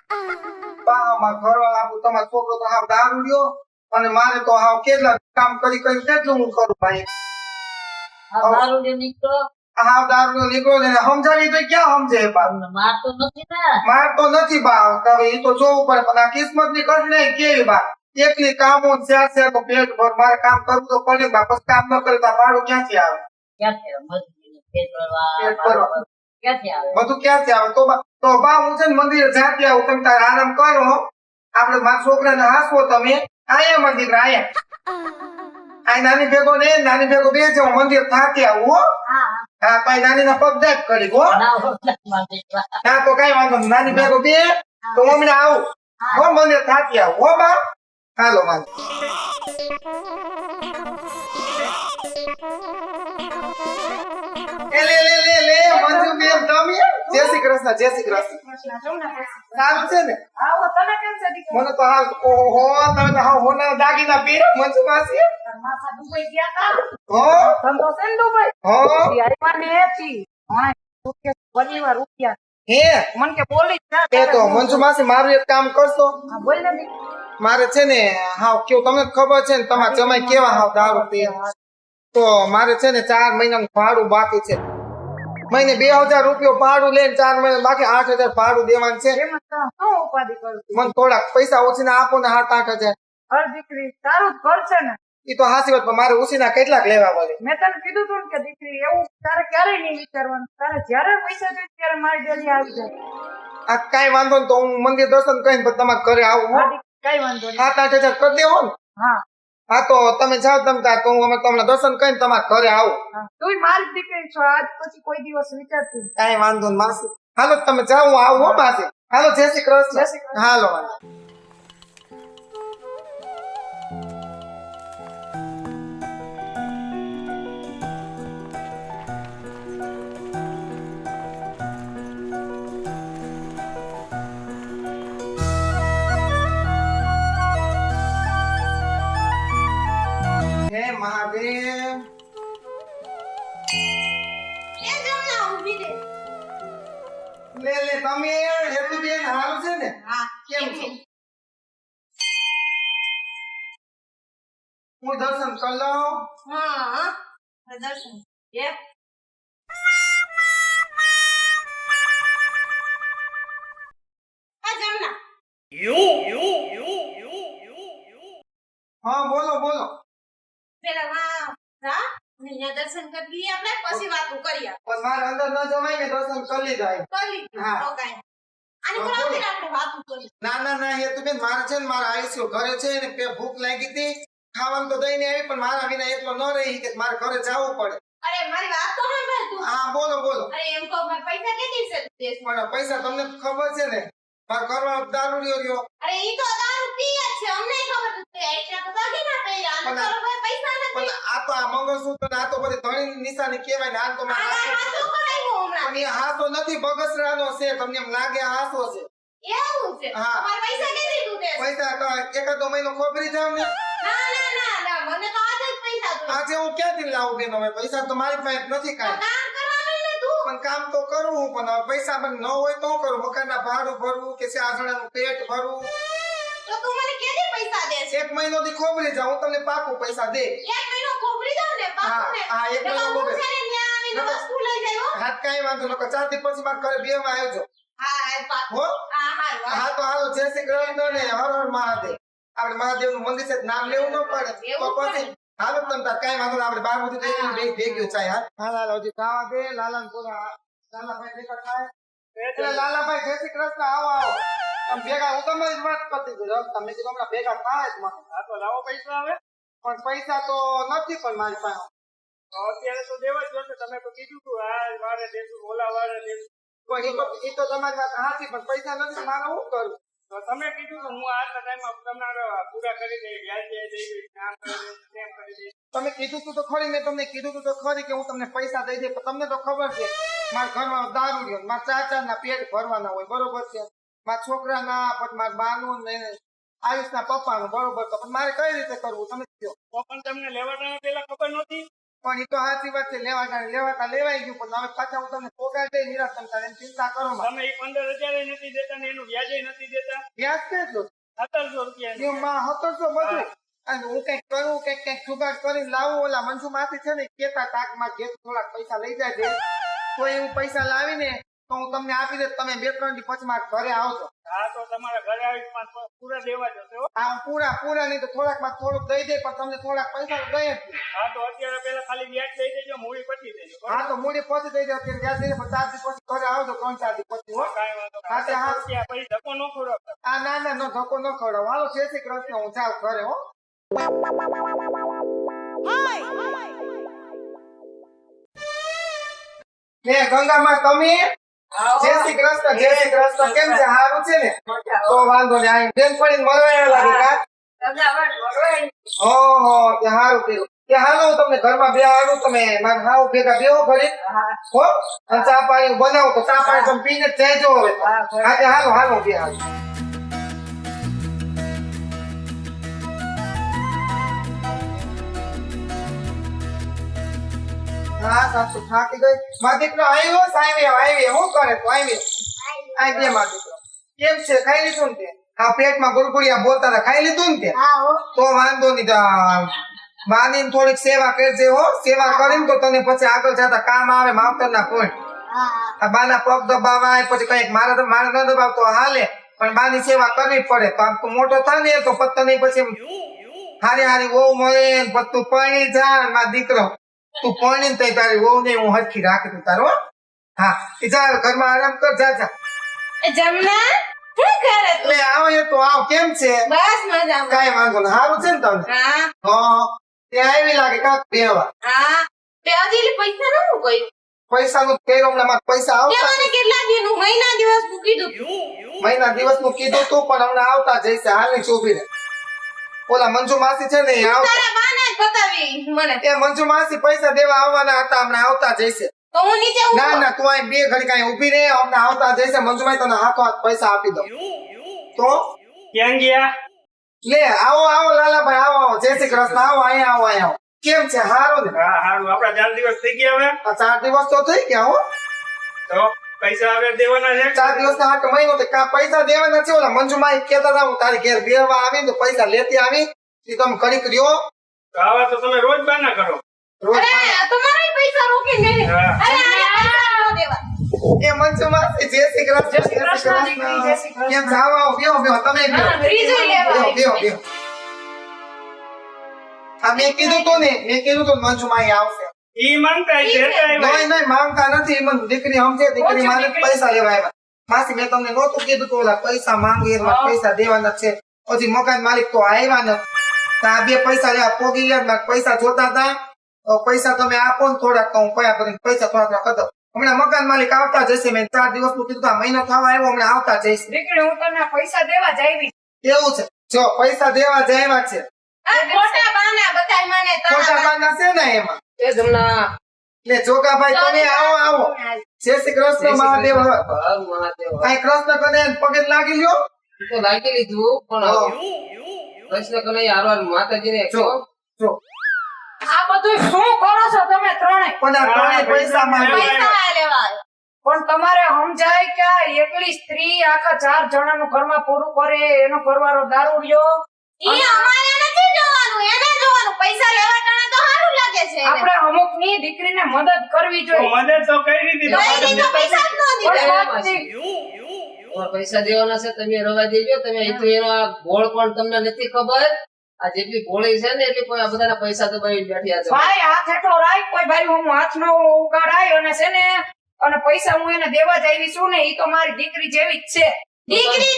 બા મારા ઘરવાળા આપું તમારો છોકરો તો હાવ દારૂ લ્યો અને મારે તો હાવ કેટલા કામ કરી કરી કેટલું હું કરું ભાઈ આ દારૂ જે નીકળો હાવ દારૂ નીકળો ને સમજાવી તો ક્યાં સમજે બા તમને મારતો નથી ને માર તો નથી બા હવે એ તો જોવું પડે પણ આ કિસ્મત ની કઠ નહીં કેવી બા એકલી કામો ચાર ચાર તો પેટ ભર મારે કામ કરવું તો પડે બા પછી કામ ન કરે તો આ ભાડું ક્યાંથી આવે ક્યાંથી આવે? મજૂરીનું પેટ ભરવા, પેટ ભરવા. ક્યાંથી આવે? બધું ક્યાંથી આવે તો બા હું છે ને મંદિરે જાતી આવું તમે તારે આરામ કરો આપડે મારા છોકરાને હાસવો તમે આયા મંદિર આયા નાની ભેગો ને નાની ભેગો બે છે હું મંદિર થાકી આવું હો હા હા કઈ નાની ના પગ દાબ કરી હો ના હોતા મારી વાત. હા તો કઈ વાંધો નહીં. નાની ભેગો બે તો હું હમણાં આવું હો મંદિર થાકી આવું હો બા હાલો વાંધો લે મંજુ બેન તમે જય શ્રી કૃષ્ણ જય શ્રી કૃષ્ણ સારું છે ને મને તો હાલ ઓહો તમે તો હાવ હોના દાગીના પીર મંજુ માસી હો હો હે એ તો મંજુ માસી મારું એક કામ કરશો મારે છે ને હાવ કેવું તમને ખબર છે ને તમારા જમાઈ કેવા હાવ દારૂ પીએ તો મારે છે ને 4 મહિનાનું ભાડું બાકી છે મહિને 2000 રૂપિયા ભાડું લઈને 4 મહિના બાકી 8000 ભાડું દેવાનું છે મને થોડાક પૈસા ઓછીના આપો ને 7-8 હજાર ઈ તો હાસી વાત પણ મારે ઓછીના કેટલાક લેવા પડે મેં તને કીધું તું ને કે દીકરી એવું તારે ક્યારેય નહીં વિચારવાનું તારે જ્યારે પૈસા જોઈએ ત્યારે મારી ડેલી આવી જાય આ કઈ વાંધો નહીં તો હું મંદિર દર્શન કરીને પછી તમારા ઘરે આવું હો કઈ વાંધો નહીં 7-8 હજાર કરી દેવો ને હા હા તો તમે જાઓ તમે તાર તો હું અમે તમને દર્શન કરીને તમારા ઘરે આવું તું મારી દીકરી છો આજ પછી કોઈ દિવસ વિચારતું કઈ વાંધો નહીં માસી હાલો તમે જાઓ હું આવું હો માસી હાલો જય શ્રી જય શ્રી કૃષ્ણ કૃષ્ણ. હાલો વાંધો હે મહાદેવ લે તમે હેતુબેન હાલ છે ને કેમ છો હું દર્શન કરી લઉં હા બોલો બોલો દર્શન કરી લઈએ આપણે પછી વાતો કરીએ પણ મારે અંદર ન જવાય ને દર્શન કરી લીધા હા. તો કાંઈ આની પર આવતી આપણે વાતો કરીએ ના ના ના હેતુબેન મારે છે ને મારા આયુષ્ય ઘરે છે ને ભૂખ લાગી હતી ખાવાનું તો દઈને આવી પણ મારા વિના એકલો ન રહી કે મારે ઘરે જવું પડે અરે મારી વાત તો સાંભળ તું હા બોલો બોલો અરે એમ કહો મારા પૈસા કેટલી છે દેશ પણ પૈસા તમને ખબર છે ને મારા ઘરમાં દારૂ રહ્યો અરે ઈ તો દારૂ પીએ જ છે અમને ખબર છે એટલા તો દાગીના પહેર્યા અને પણ તારો ભાઈ પૈસા નથી પણ આ તો આ મંગળસૂત્ર ને આ તો બધી ધણીની નિશાની કહેવાય ને આ તો મારા આ હાથમાં વાતો કરાવ્યો હમણાં પણ એ હાથો નથી બગસરાનો છે તમને એમ લાગે આ હાથો છે એવું છે હા. મારા પૈસા કેટલી તું દે પૈસા તો એકાદો મહિનો ખોબરી જાવ ને ના મને તો આજ જ પૈસા જોઈએ આજે હું ક્યાંથી લાવું બેન હવે પૈસા તો મારી પાસે નથી તો કાંઈ કામ કરવાનું ને તું પણ કામ તો કરું હું પણ હવે પૈસા પણ ન હોય તો કરું મકાનના ભાડું ભરવું કે શાળાનું પેટ ભરવું તો તું મને કેટલી પૈસા દેશ 1 મહિનો થી ખોબરી જાવ હું તમને પાકું પૈસા દે એક મહિનો ખોબરી જાવ ને પાકું ને હા, એક તો મહિનો હું ખોબરી. છે ને ત્યાં આવીને નકર- વસ્તુ લઈ જાય હો હાથ કાંઈ વાંધો નકો 4 થી પછી મારા ઘરે 2 માં આવજો હા પાકું હો હા હારું હા તો હાલો જય શ્રી કૃષ્ણ ને હર હર મહાદેવ આપણે મહાદેવ નું મંદિર છે નામ લેવું ન પડે તો એવું પછી હાલો તમે તાર કાંઈ વાંધો નહીં આપણે બાર સુધી ભેગ્યું ચાય હા હાલો હજી ખાવા દે લાલાને પૂરા લાલાભાઈ ભેગા થાય એટલે લાલાભાઈ જય શ્રી કૃષ્ણ આવો આવો તમે ભેગા હું તમારી જ વાત કરતી હતી તમે કીધું હમણાં ભેગા થાય જ મને આ તો લાવો પૈસા આવે પણ પૈસા તો નથી પણ મારી પાસે તો અત્યારે તો દેવા જ જોશે તમે તો કીધું તું આ વારે દેશું ઓલા વારે દેશું પણ ઈ તો તમારી વાત સાચી પણ પૈસા નથી મારે શું કરું તો તમે કીધું તો હું આટલા ટાઈમમાં તમારા પૂરા કરી દઈ વ્યાજ દઈ દઈશ આમ કરી દઈશ તેમ કરી દઈશ તમે કીધું તું તો ખરી મેં તમને કીધું તું તો ખરી કે હું તમને પૈસા દઈ દે પણ તમને તો ખબર છે મારા ઘરમાં દારૂ રહ્યો મારા ચાચાના પેટ ભરવાના હોય બરોબર છે મારા છોકરાના પછી મારા બાનું ને આયુષના પપ્પાનું બરોબર તો પણ મારે કઈ રીતે કરવું તમે કહો તો પણ તમને લેવાના પેલા ખબર નહોતી પણ એ તો સાચી વાત છે લેવાતા લેવાઈ ગયું પણ હવે પાછા હું તમને પગાર દઈ નિરાશ તમે તારે એની ચિંતા કરો માં તમે 15,000 નથી દેતા ને એનું વ્યાજે નથી દેતા. વ્યાજ કેટલું 1700 રૂપિયા માં હતો તો બધું અને હું કઈક કરું કઈક જુગાડ કરીને લાવું ઓલા મંજુ માંથી છે ને કેતા તાકમાં ઘેર થોડાક પૈસા લઈ જાય તો હું પૈસા લાવીને તો હું તમને આપી દે તમે 2-3 દી પછી મારા ઘરે આવજો હા તો તમારા ઘરે આવી પૂરા દેવા જશે હો. હા પૂરા નહીં તો થોડાક માં થોડુંક દઈ દે પણ તમને થોડાક પૈસા તો દઈ જ દે. હા તો અત્યારે પેલા ખાલી વ્યાજ દઈ દેજો, મૂડી પછી દેજો. હા તો મૂડી પછી દઈ દે અત્યારે વ્યાજ દઈ દે પણ 4 દી પછી ઘરે આવજો 3-4 દી પછી હો કાંઈ વાંધો હા તે હા નહીં. પછી ધક્કો ન ખવડાવતા. આ ના નો ધક્કો ન ખવડાવ હાલો જય શ્રી કૃષ્ણ હું જાઉં ઘરે હો લે ગંગામાં તમે જય શ્રી કૃષ્ણ કેમ છે સારું છે ને તો વાંધો નહીં આ બેન પડીને મળવા લાગે કા ઓહો તે સારું કર્યું કે હાલો હું તમને ઘરમાં બે આવું તમે મારા હાવ ભેગા બેહો ઘરે હો અને ચા પાણી બનાવો તો ચા પાણી તમે પીને જ જજો હવે આજે હાલો બે હાલો હા સાસુ થાકી ગઈ મારો દીકરો આવ્યો શું કરે તો આવી બે મારો દીકરો કેમ છે ખાઈ લીધું ને તે આ પેટમાં ગુરગુરિયા બોલતા હતા ખાઈ લીધું ને તે તો વાંધો નહીં બાની થોડીક સેવા કરજે હો સેવા કરીને તો તને પછી આગળ જતા કામ આવે માવતર ના કોઈ આ બાના પગ દબાવાય પછી કઈક મારે ન દબાવતો હાલે પણ બાની સેવા કરવી પડે તો આમ તું મોટો થાય ને તો પત્તા નહીં પછી હારી વહુ મળે પછી તું પરણી જા મારો દીકરો તું પરણી ને તારી વહુ ને હું હરખી રાખી તું તારો હા જા ઘરમાં આરામ કર જા જમના શું કરે તું? એટલે આવો એ તો આવ કેમ છે બસ મજામાં. કઈ વાંધો નહીં સારું છે ને તમને હા તે આવી લાગે કાક બેવા હા તે હજી પૈસા નતું કોઈ પૈસા નું કર્યું હમણાં મારે પૈસા તે આવતા મને કેટલા દિન મહિના દિવસ મૂકી દીધું મહિના દિવસ નું કીધું તું પણ હમણાં આવતા જઈશે હાલની ચોભી ને ઓલા મંજુ માસી છે ને એ આવતા તારા બાના જ બતાવી મને એ મંજુ માસી પૈસા દેવા આવવાના હતા હમણાં આવતા જઈશે તો હું નીચે ના તું અહીં બે ઘડી કઈ ઉભી રહે હમણાં આવતા જઈશે મંજુભાઈ તને હાથો હાથ પૈસા આપી દઉં તો ક્યાં ગયા? લે આવો લાલાભાઈ આવો જય શ્રી કૃષ્ણ આવો અહીંયા કેમ છે હારું ને હા સારું. આપડા 4 દિવસ થઈ ગયા હવે. આ 4 દિવસ તો થઈ ગયા હો તો પૈસા હવે દેવાના છે. 4 દિવસ ના આખો મહિનો કા પૈસા દેવાના છે ઓલા મંજુભાઈ કહેતા હતા હું તારી ઘેર બેહવા આવી તો પૈસા લેતી આવી એ તમે કરી કર્યો તો આવા તો તમે રોજ બાના કરો. રોજ અરે તમારા પૈસા રોકી દે હા. અરે આને પૈસા ન દેવા એ મંજુમાસી જય શ્રી કૃષ્ણ કેમ જાવ બેહો તમે ત્રીજું લેવા બેહો હા મેં કીધું તો મંજુમાઈ આવશે ઈ માંગતા છે એટલે આવ્યા. નહીં માંગતા નથી મને દીકરી સમજે દીકરી મારે પૈસા લેવા આવ્યા માસી મેં તમને નહોતું કીધું તો ઓલા પૈસા માંગે એમાં પૈસા દેવાના છે પછી મકાન માલિક તો આવ્યા નથી તો આ બે પૈસા લેવા પોગી ગયા મારે પૈસા જોતા હતા પૈસા તમે આપો ને થોડાક તો હું કયા કરીને પૈસા થોડાક કરી દઉં હમણાં મકાન માલિક આવતા જશે મેં 4 દિવસ નું કીધું આ મહિનો થવા આવ્યો હમણાં આવતા જઈશ દીકરી હું તને પૈસા દેવા જાવી કેવું છે જો પૈસા દેવા જાય છે આ ખોટા બાના બતાય મને ખોટા બાના છે ને એમાં એ જમના એટલે જોગાભાઈ તમે આવો જય શ્રી કૃષ્ણ મહાદેવ હર મહાદેવ કઈ કૃષ્ણ કને પગે લાગી લ્યો તો લાગી લીધું પણ કૃષ્ણ કનૈયા હારવાર માતાજીને જો જો આ બધું શું કરો છો તમે ત્રણે પણ આ ત્રણેય પૈસા માંગે પૈસા લેવા પણ તમારે સમજાય કે આ એકલી સ્ત્રી આખા 4 જણાનું ઘરમાં પૂરું કરે એનો ઘરવાળો દારૂડિયો ઈ અમારે નથી જોવાનું એને જોવાનું પૈસા લેવા ટાણે તો સારું લાગે છે એને. આપણે અમુક ની દીકરીને મદદ કરવી તો જોઈએ મદદ તો કરી દીધી. લઈ લીધો પૈસા જ ન દીધા પણ વાતચીત તમારે પૈસા દેવાના છે તમે રવા દેજો તમે એ તો એનો આ ગોળ પણ તમને નથી ખબર આ જેટલી ગોળી છે ને એટલી કોઈ આ બધાના પૈસા દબાવી બેઠ્યા છે ભાઈ હાથ હેઠો રાખ કોઈ ભાઈ હું હાથ નો ઉગાડાય અને છે ને અને પૈસા હું એને દેવા જ આવી છું ને ઈ તો મારી દીકરી જેવી જ છે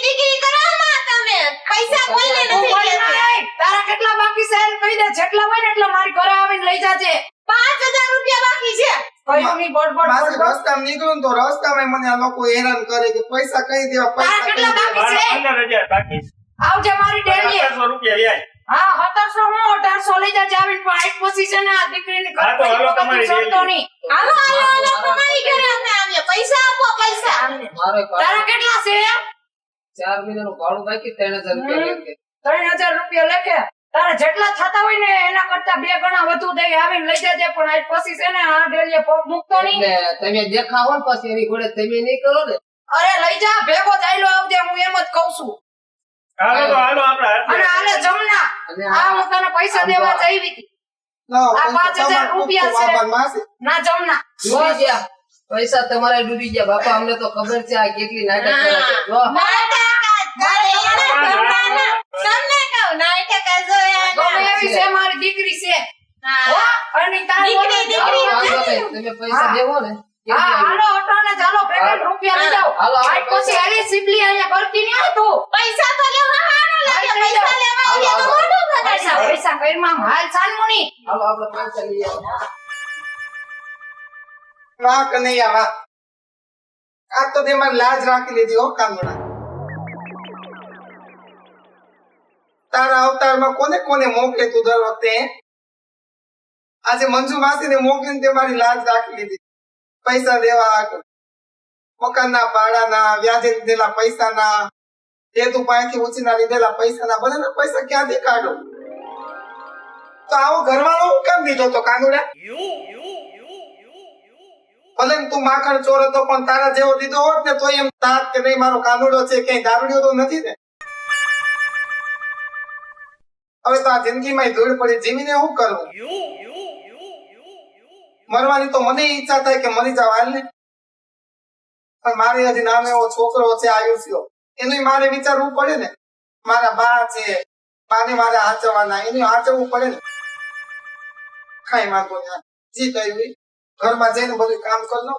દીકરી કરો માં તમે પૈસા કોઈને તું નથી કોઈ લેવા. ના આય. તારા કેટલા બાકી છે એમ કહી દે જેટલા હોય ને એટલા મારી ઘરે આવીને લઈ જાજે 5000 રૂપિયા બાકી છે કયું ની બડબડ માસી બડબડ. રસ્તામાં નીકળું ને તો રસ્તામાં મને આ લોકો હેરાન કરે કે પૈસા કઈ દેવા તારા પૈસા કઈ કેટલા દેવા બાકી છે 15,000 બાકી છે. આવજે મારી ડેરીએ 1700 રૂપિયા વ્યાજ. હા 1700 હું 1800 લઈ જાજે આવીને પણ આઈટ પછી છે ને આ દીકરીની હા, તો હાલો તમારી ચડતો નહીં હાલો તમારી ઘરે અમે આવીએ પૈસા આપો પૈસા મારો એક તારા કેટલા છે 4 મહિનાનું ભાડું બાકી 3000 રૂપિયા લેખે 3000 રૂપિયા લેખે તારા જેટલા થતા હોય ને એના કરતા 2 ગણા વધુ દઈ આવીને લઈ જજે પણ આજ પછી છે ને આ ડેલીએ પગ મૂકતો નહીં. એટલે તમે દેખાવો ને પછી એની ઘોડે તમે નહીં કરો ને. અરે લઈ જા ભેગો ચાલ્યો આવજે હું એમ જ કઉ છું. હાલો તો હાલો આપણે અને આલે જમના અને આ હું તને પૈસા દેવા જ આવી હતી. લાવો, આ 5000 તમારે રૂપિયા છે. વાપરવા માસી. ના જમના ડૂબી ગયા પૈસા તમારે ડૂબી ગયા બાપા અમને તો ખબર છે આ કેટલી નાટક કરે છે. જો તમને કહું નાટક જોયા ગમે એવી છે મારી દીકરી છે. હો અને તારી દીકરી, હાલો, દીકરી. વાંધો નહીં. તમે પૈસા હા. દેવો ને હા હાલો અટાણે ચાલો પેકેટ રૂપિયા લઈ જાઓ. હાલો, હાલો, આજ પછી આલી સિપલી અહીંયા કરતી નહીં હો તું. પૈસા તો લેવા હારા લાગે લઈ જાઓ. પૈસા લેવા હાલો, આવ્યા તો હાલો. મોઢું બગાડ્યું. પૈસા પૈસા કઈમાં હાલ સાનમુની. હાલો આપણે પૈસા લઈ આવો. વાહ કનૈયા વાહ. આ તો તે મારી લાજ રાખી લીધી હો કાનુડા. તારા અવતારમાં કોને કોને મોકલે તું દર વખતે? આજે મંજુ માસીને મોકલીને તે મારી લાજ રાખી લીધી. પૈસા દેવા, મકાનના ભાડાના, વ્યાજે લીધેલા પૈસાના, હેતુ પાસેથી ઉછીના લીધેલા પૈસાના, બધાના પૈસા ક્યાંથી કાઢો? તો આવો ઘરવાળો હું કેમ દીધો તો કાનુડા? ભલે ને તું માખણ ચોર હતો પણ તારા જેવો દીધો હોત ને તો એમ થાત કે નહીં મારો કાનુડો છે, ક્યાંય દારૂડિયો તો નથી ને. હવે તો આ જિંદગીમાં ધૂળ પડી, જીવીને શું કરવું? મરવાની તો મને ઈચ્છા થાય કે મરી જાવ હાલ ને, પણ મારે હજી નાનો એવો છોકરો છે આયુષ્યો, એનું મારે વિચારવું પડે ને. મારા બા છે, બાને મારે હાચવવાના, એનું હાચવવું પડે ને. કાંઈ વાંધો નહીં, જી કહ્યું ઘરમાં જઈને બધું કામ કરી લો.